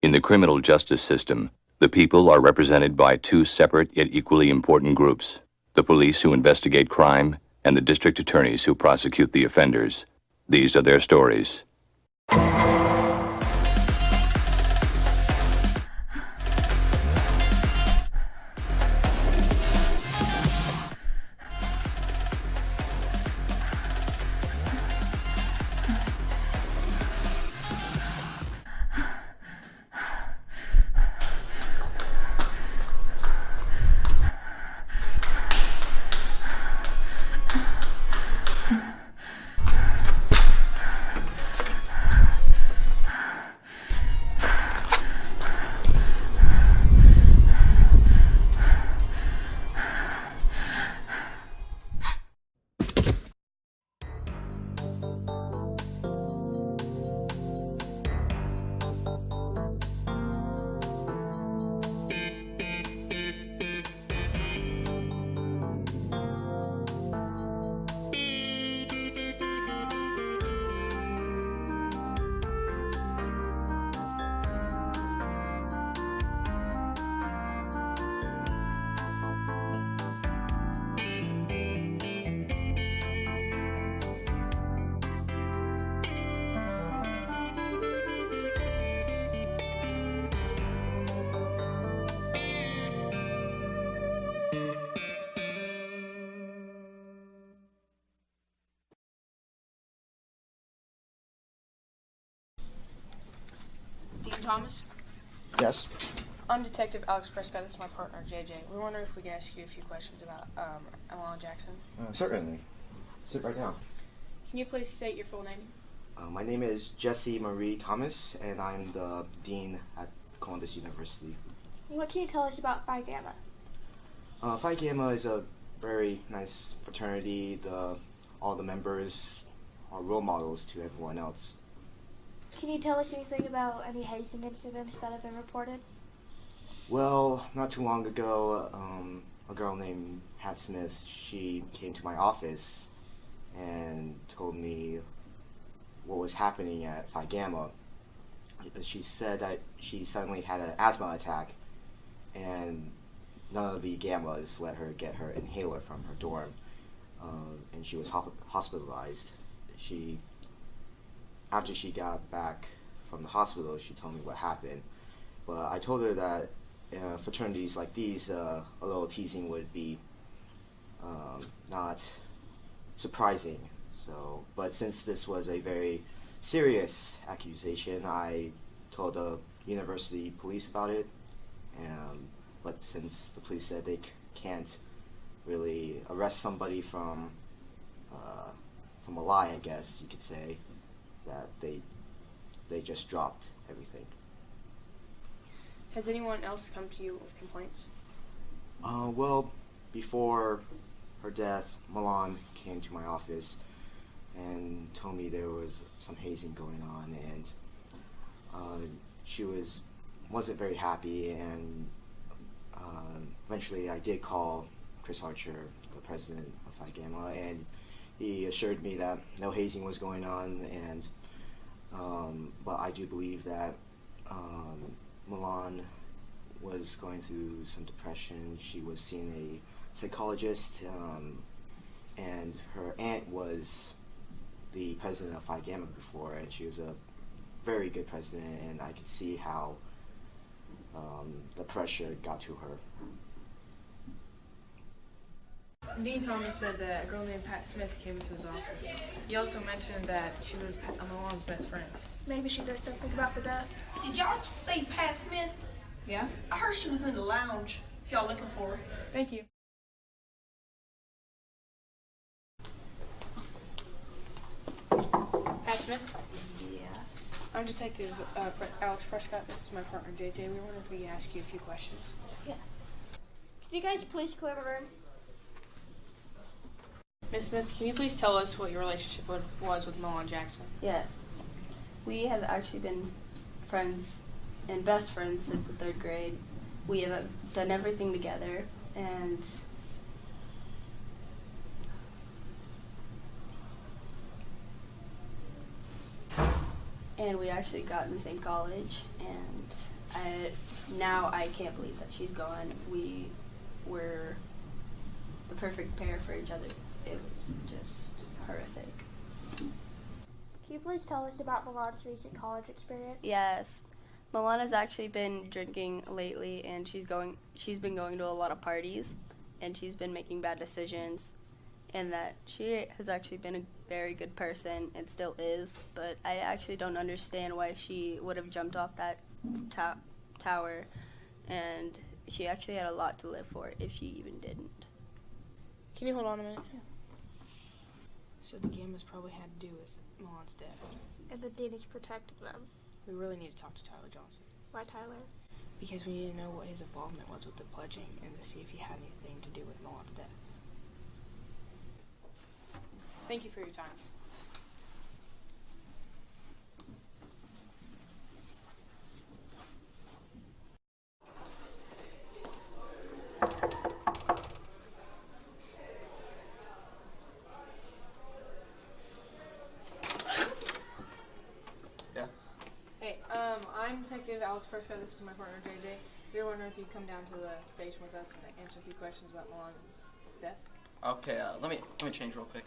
In the criminal justice system, the people are represented by two separate yet equally important groups: the police who investigate crime and the district attorneys who prosecute the offenders. These are their stories. Dean Thomas? Yes. I'm Detective Alex Prescott. This is my partner, JJ. We're wondering if we can ask you a few questions about Alan Jackson. Certainly. Sit right down. Can you please state your full name? My name is Jesse Marie Thomas, and I'm the Dean at Columbus University. What can you tell us about Phi Gamma? Phi Gamma is a very nice fraternity. All the members are role models to everyone else. Can you tell us anything about any hazing incidents that have been reported? Well, not too long ago, a girl named Pat Smith, she came to my office and told me what was happening at Phi Gamma. She said that she suddenly had an asthma attack, and none of the Gammas let her get her inhaler from her dorm, and she was hospitalized. After she got back from the hospital, she told me what happened. But I told her that fraternities like these, a little teasing would be not surprising. But since this was a very serious accusation, I told the university police about it. But since the police said they can't really arrest somebody from a lie, I guess you could say, that they just dropped everything. Has anyone else come to you with complaints? Well, before her death, Milan came to my office and told me there was some hazing going on, and she wasn't very happy, and eventually I did call Chris Archer, the president of Phi Gamma, and he assured me that no hazing was going on, and but I do believe that Milan was going through some depression. She was seeing a psychologist, and her aunt was the president of Phi Gamma before, and she was a very good president, and I could see how the pressure got to her. Dean Thomas said that a girl named Pat Smith came into his office. He also mentioned that she was Milan's best friend. Maybe she knows something about the death. Did y'all just say Pat Smith? Yeah? I heard she was in the lounge. If y'all looking for her. Thank you. Pat Smith? Yeah. I'm Detective Alex Prescott. This is my partner, JJ. We were wondering if we could ask you a few questions. Yeah. Can you guys please clear the room? Ms. Smith, can you please tell us what your relationship was with Milan Jackson? Yes. We have actually been friends and best friends since the 3rd grade. We have done everything together, and and we actually got in the same college, and now I can't believe that she's gone. We were the perfect pair for each other. It was just horrific. Can you please tell us about Milan's recent college experience? Yes. Milana's actually been drinking lately, and she's been going to a lot of parties, and she's been making bad decisions, and that she has actually been a very good person and still is, but I actually don't understand why she would have jumped off that tower, and she actually had a lot to live for if she even didn't. Can you hold on a minute? So the Gammas probably had to do with Milan's death. And the Dean is protecting them. We really need to talk to Tyler Johnson. Why, Tyler? Because we need to know what his involvement was with the pledging and to see if he had anything to do with Milan's death. Thank you for your time. Yeah. Hey, I'm Detective Alex Prescott. This is my partner JJ. We were wondering if you'd come down to the station with us and answer a few questions about Milan's death. Okay, let me change real quick.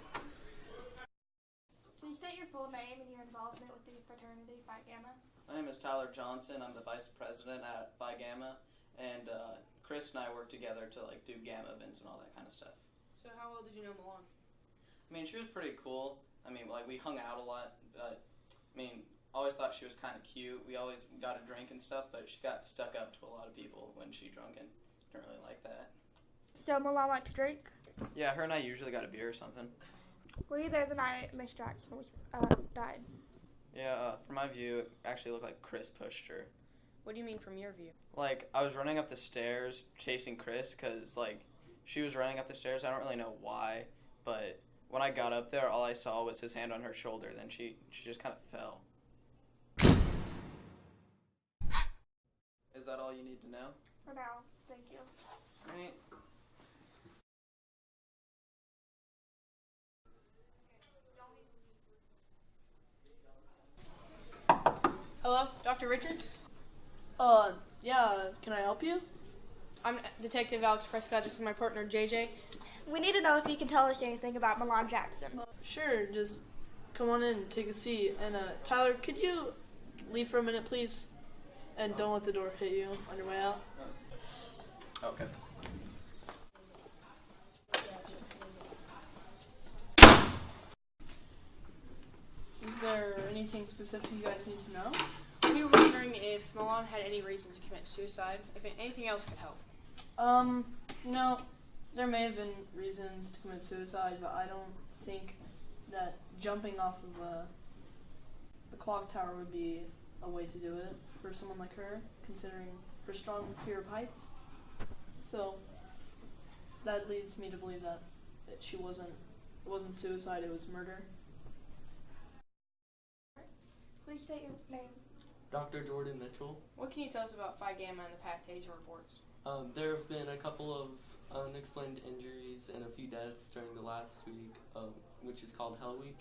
Please state your full name and your involvement with the fraternity Phi Gamma. My name is Tyler Johnson. I'm the vice president at Phi Gamma, and Chris and I work together to like do Gamma events and all that kind of stuff. So how well did you know Milan? I mean, she was pretty cool. I mean, like we hung out a lot, but I mean, always thought she was kind of cute. We always got a drink and stuff, but she got stuck up to a lot of people when she drunk and didn't really like that. So Milan liked to drink? Yeah, her and I usually got a beer or something. Were you there the night Miss Jackson was died? Yeah, from my view, it actually looked like Chris pushed her. What do you mean from your view? Like, I was running up the stairs chasing Chris because, like, she was running up the stairs. I don't really know why, but when I got up there, all I saw was his hand on her shoulder. Then she just kind of fell. Is that all you need to know? For now, thank you. Right. Hello, Dr. Richards? Yeah, can I help you? I'm Detective Alex Prescott. This is my partner JJ. We need to know if you can tell us anything about Milan Jackson. Sure, just come on in, take a seat. And Tyler, could you leave for a minute, please? And don't let the door hit you on your way out. Okay. Is there anything specific you guys need to know? We were wondering if Milan had any reason to commit suicide, if anything else could help. No, there may have been reasons to commit suicide, but I don't think that jumping off of a clock tower would be a way to do it for someone like her, considering her strong fear of heights. So that leads me to believe that it wasn't suicide, it was murder. Please state your name. Dr. Jordan Mitchell. What can you tell us about Phi Gamma and the past Hazer reports? There have been a couple of unexplained injuries and a few deaths during the last week, which is called Hell Week.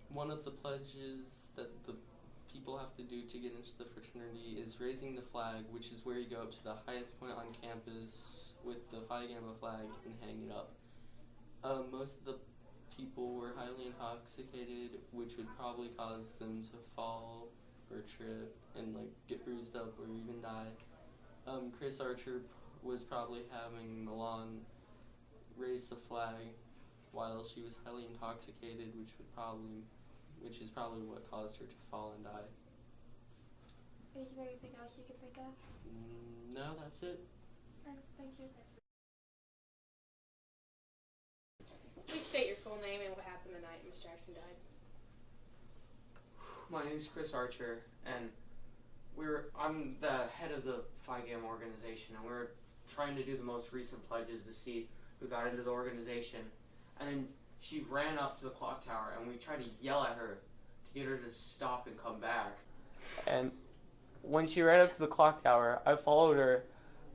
One of the pledges that the people have to do to get into the fraternity is raising the flag, which is where you go up to the highest point on campus with the Phi Gamma flag and hang it up. Most of the people were highly intoxicated, which would probably cause them to fall or trip and like get bruised up or even die. Chris Archer was probably having Milan raise the flag while she was highly intoxicated, which is probably what caused her to fall and die. Is there anything else you can think of? No, that's it. Thank you. Please state your full name and what happened the night Miss Jackson died. My name is Chris Archer, and I'm the head of the Phi Gamma organization, and we're trying to do the most recent pledges to see who got into the organization. And then she ran up to the clock tower, and we tried to yell at her to get her to stop and come back. And when she ran up to the clock tower, I followed her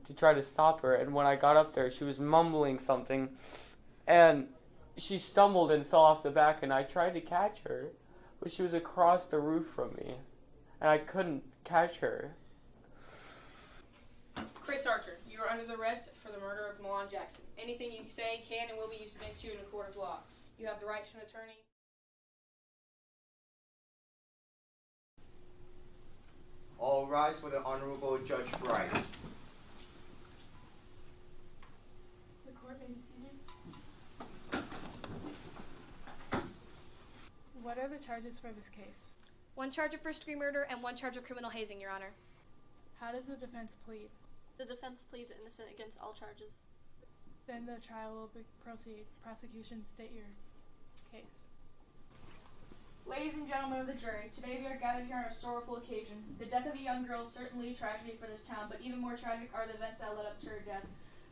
to try to stop her, and when I got up there, she was mumbling something, and she stumbled and fell off the back, and I tried to catch her, but she was across the roof from me, and I couldn't catch her. Chris Archer, you are under the arrest for the murder of Milan Jackson. Anything you say can and will be used against you in a court of law. You have the right to an attorney. All rise for the Honorable Judge Bright. The court may be seated. What are the charges for this case? One charge of first-degree murder and one charge of criminal hazing, Your Honor. How does the defense plead? The defense pleads innocent against all charges. Then the trial will proceed. Prosecution, state your case. Ladies and gentlemen of the jury, today we are gathered here on a sorrowful occasion. The death of a young girl is certainly a tragedy for this town, but even more tragic are the events that led up to her death.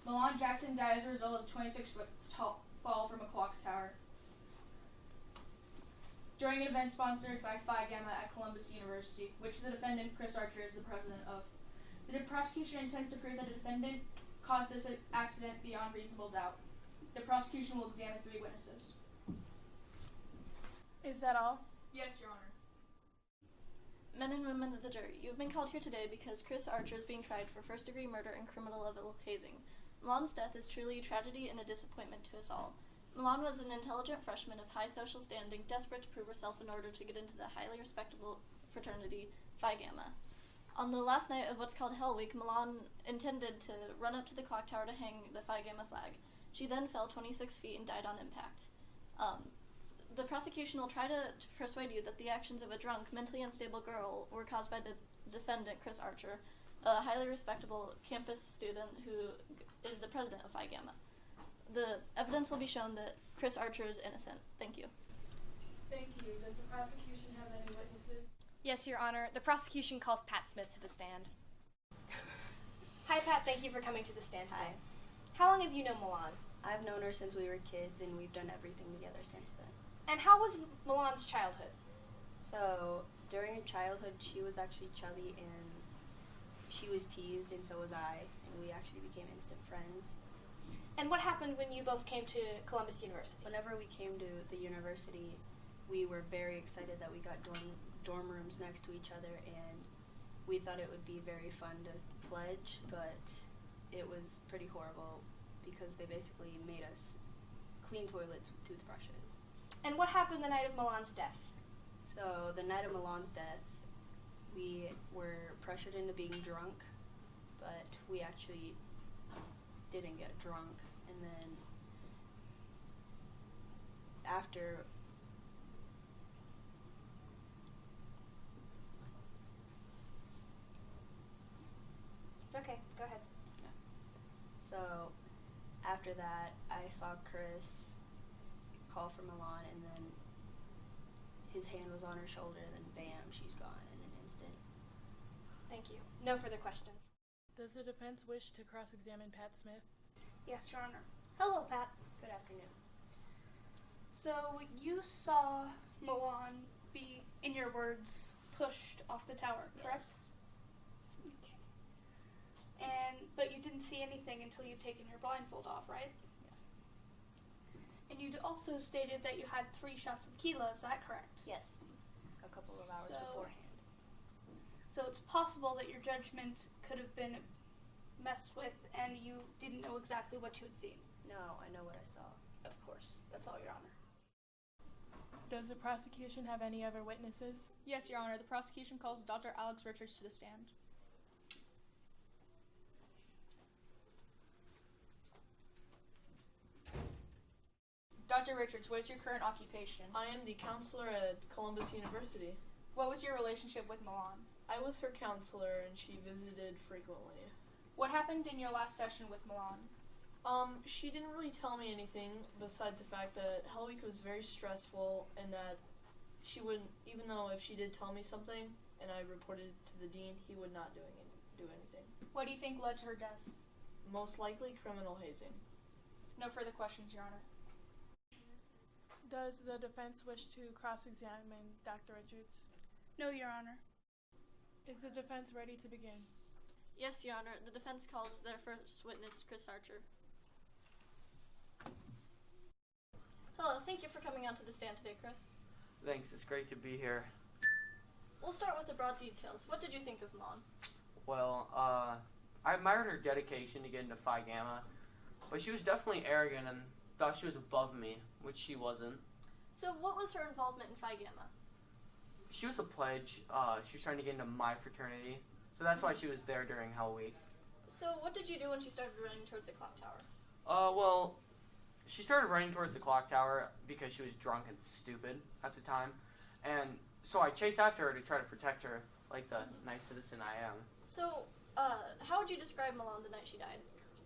Milan Jackson died as a result of a 26-foot fall from a clock tower during an event sponsored by Phi Gamma at Columbus University, which the defendant, Chris Archer, is the president of. The prosecution intends to prove that the defendant caused this accident beyond reasonable doubt. The prosecution will examine 3 witnesses. Is that all? Yes, Your Honor. Men and women of the jury, you have been called here today because Chris Archer is being tried for first-degree murder and criminal level hazing. Milan's death is truly a tragedy and a disappointment to us all. Milan was an intelligent freshman of high social standing, desperate to prove herself in order to get into the highly respectable fraternity Phi Gamma. On the last night of what's called Hell Week, Milan intended to run up to the clock tower to hang the Phi Gamma flag. She then fell 26 feet and died on impact. The prosecution will try to persuade you that the actions of a drunk, mentally unstable girl were caused by the defendant, Chris Archer, a highly respectable campus student who is the president of Phi Gamma. The evidence will be shown that Chris Archer is innocent. Thank you. Thank you. Does the prosecution have any witnesses? Yes, Your Honor. The prosecution calls Pat Smith to the stand. Hi, Pat. Thank you for coming to the stand today. Hi. How long have you known Milan? I've known her since we were kids, and we've done everything together since then. And how was Milan's childhood? So, during her childhood, she was actually chubby, and she was teased, and so was I, and we actually became instant friends. And what happened when you both came to Columbus University? Whenever we came to the university, we were very excited that we got dorm rooms next to each other, and we thought it would be very fun to pledge, but it was pretty horrible because they basically made us clean toilets with toothbrushes. And what happened the night of Milan's death? So the night of Milan's death, we were pressured into being drunk, but we actually didn't get drunk. And then after It's okay, go ahead. Yeah. So after that, I saw Chris call for Milan, and then his hand was on her shoulder, and then bam, she's gone in an instant. Thank you. No further questions. Does the defense wish to cross-examine Pat Smith? Yes, Your Honor. Hello, Pat. Good afternoon. So you saw Milan be, in your words, pushed off the tower, correct? Yes. Okay. But you didn't see anything until you'd taken your blindfold off, right? Yes. And you'd also stated that you had 3 shots of tequila, is that correct? Yes. A couple of hours beforehand. So it's possible that your judgment could have been messed with and you didn't know exactly what you had seen. No, I know what I saw. Of course. That's all, Your Honor. Does the prosecution have any other witnesses? Yes, Your Honor. The prosecution calls Dr. Alex Richards to the stand. Dr. Richards, what is your current occupation? I am the counselor at Columbus University. What was your relationship with Milan? I was her counselor and she visited frequently. What happened in your last session with Milan? She didn't really tell me anything besides the fact that Hell Week was very stressful and that she wouldn't, even though if she did tell me something and I reported it to the dean, he would not do anything. What do you think led to her death? Most likely criminal hazing. No further questions, Your Honor. Does the defense wish to cross-examine Dr. Richards? No, Your Honor. Is the defense ready to begin? Yes, Your Honor. The defense calls their first witness, Chris Archer. Hello, thank you for coming onto the stand today, Chris. Thanks, it's great to be here. We'll start with the broad details. What did you think of Milan? Well, I admired her dedication to get into Phi Gamma, but she was definitely arrogant and thought she was above me, which she wasn't. So what was her involvement in Phi Gamma? She was a pledge. She was trying to get into my fraternity, so that's why she was there during Hell Week. So what did you do when she started running towards the clock tower? Well, she started running towards the clock tower because she was drunk and stupid at the time, and so I chased after her to try to protect her, like the nice citizen I am. So, how would you describe Milan the night she died?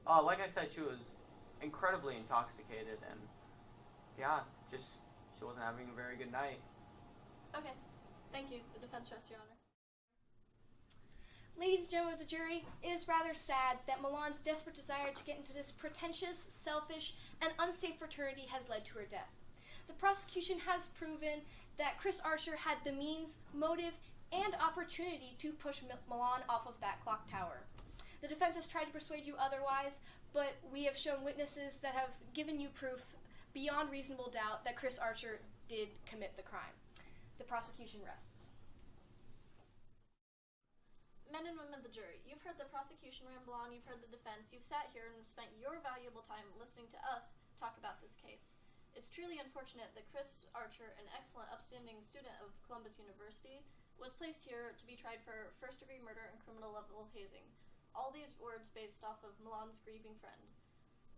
Like I said, she was incredibly intoxicated, and yeah, just she wasn't having a very good night. Okay, thank you. The defense rests, Your Honor. Ladies and gentlemen of the jury, it is rather sad that Milan's desperate desire to get into this pretentious, selfish, and unsafe fraternity has led to her death. The prosecution has proven that Chris Archer had the means, motive, and opportunity to push Milan off of that clock tower. The defense has tried to persuade you otherwise, but we have shown witnesses that have given you proof beyond reasonable doubt that Chris Archer did commit the crime. The prosecution rests. Men and women of the jury, you've heard the prosecution ramble on, you've heard the defense, you've sat here and spent your valuable time listening to us talk about this case. It's truly unfortunate that Chris Archer, an excellent, upstanding student of Columbus University, was placed here to be tried for first-degree murder and criminal-level hazing. All these words based off of Milan's grieving friend.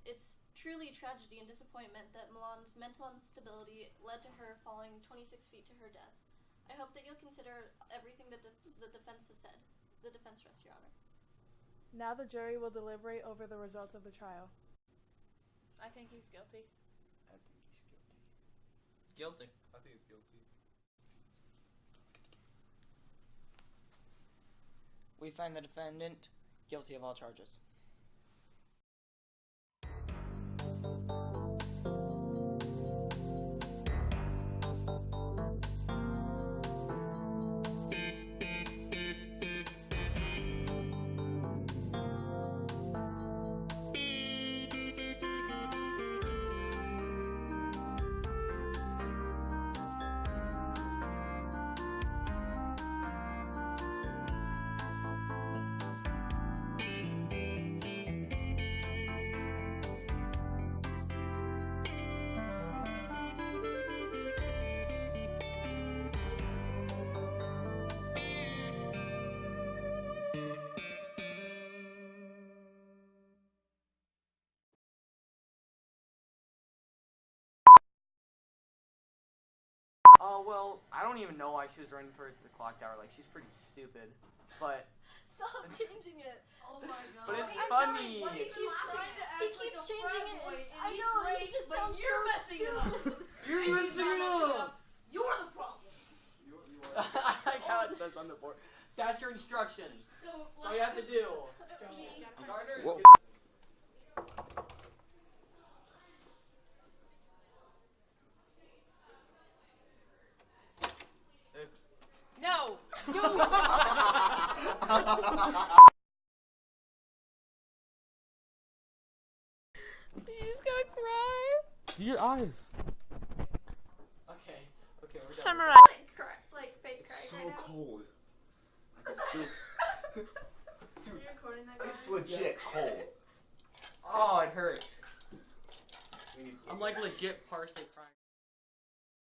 It's truly tragedy and disappointment that Milan's mental instability led to her falling 26 feet to her death. I hope that you'll consider everything that the defense has said. The defense rests, Your Honor. Now the jury will deliberate over the results of the trial. I think he's guilty. I think he's guilty. Guilty. I think he's guilty. We find the defendant guilty of all charges. Well, I don't even know why she was running towards the clock tower. Like, she's pretty stupid, but... Stop changing it! Oh my god. But it's funny! He keeps changing it. I He's know, great, he just but sounds you're so messing it up. You're messing it up! You're the problem. I like how it says on the board. That's your instructions. That's all you have to do. Starters. Whoa. No! You just gotta cry. Do your eyes. Okay, we're done. Summarize. Like fake cry. So cold. I can still. Dude, Are you recording that, it's legit cold. Oh, it hurts. I'm like legit partially crying.